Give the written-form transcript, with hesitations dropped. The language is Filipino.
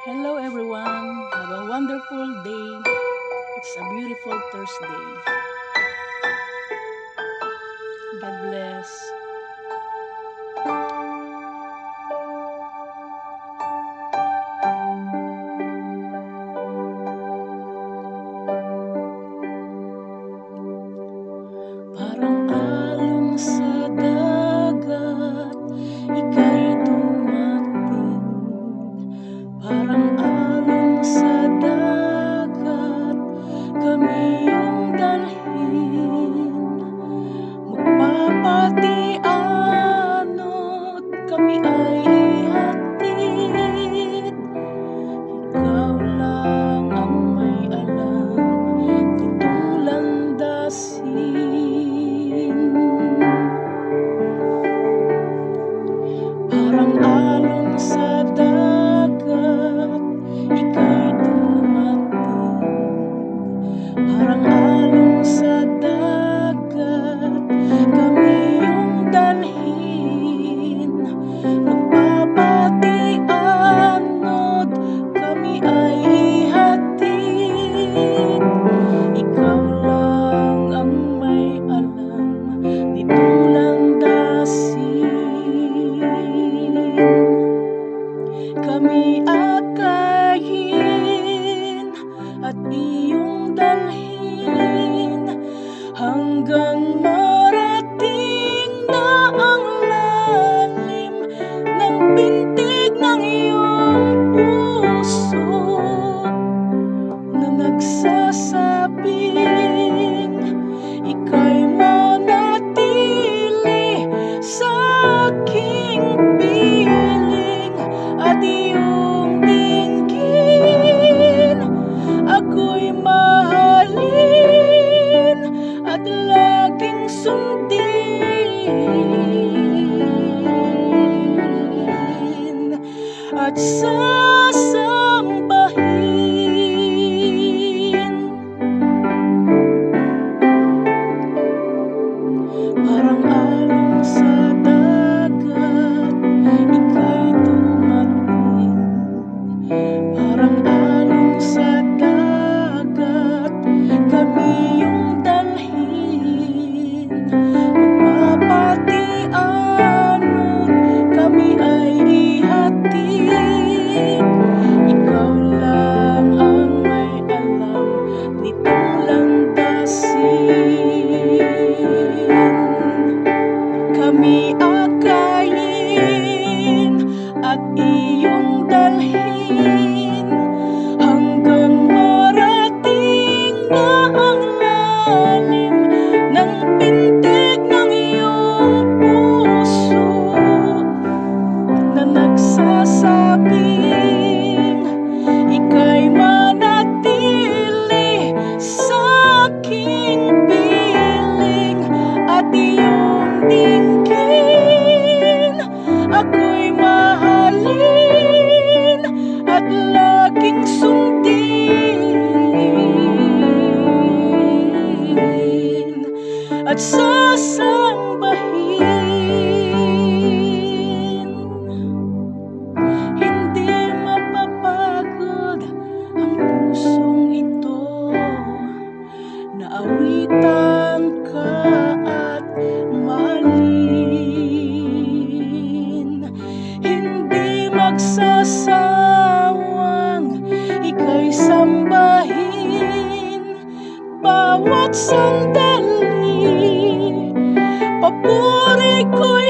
Hello everyone, have a wonderful day. It's a beautiful Thursday. God bless. Parang alon sa dagat, ika'y dumating. Parang alon sa dagat, kami yung dalhin. Magpapatianot, kami ay ihatid. Ikaw lang ang may alam nitong landasin. Parang alon sa dagat, ika'y dumating. Parang alon sa dagat, kami yung dalhin. Magpapatianod, kami ay ihatid. Ikaw lang ang may alam nitong landasin. Kami akayin at iyong dalhin hanggang marating na ang lalim ng pintig ng iyong puso na nagsasabing ika'y manatili sa aking piling at iyong dinggin. Ako'y mahalin at laging sundin at sasambahin. Parang alon sa dagat, ika'y dumating. Parang alon sa dagat, kami yung dalhin. Magpapatianod, kami ay ihatid. Ikaw lang ang may alam nitong landasin. Kami akayin at iyong dalhin hanggang marating na ang lalim ng pintig ng iyong puso na nagsasabing ika'y manatili sa aking piling at iyong dinggin. Ako'y mahalin at laging sundin at sasambahin. Hindi mapapagod ang pusong ito na awitan ka at mahalin. Hindi magsasawang ika'y sambahin bawat sandali. Papuri ko'y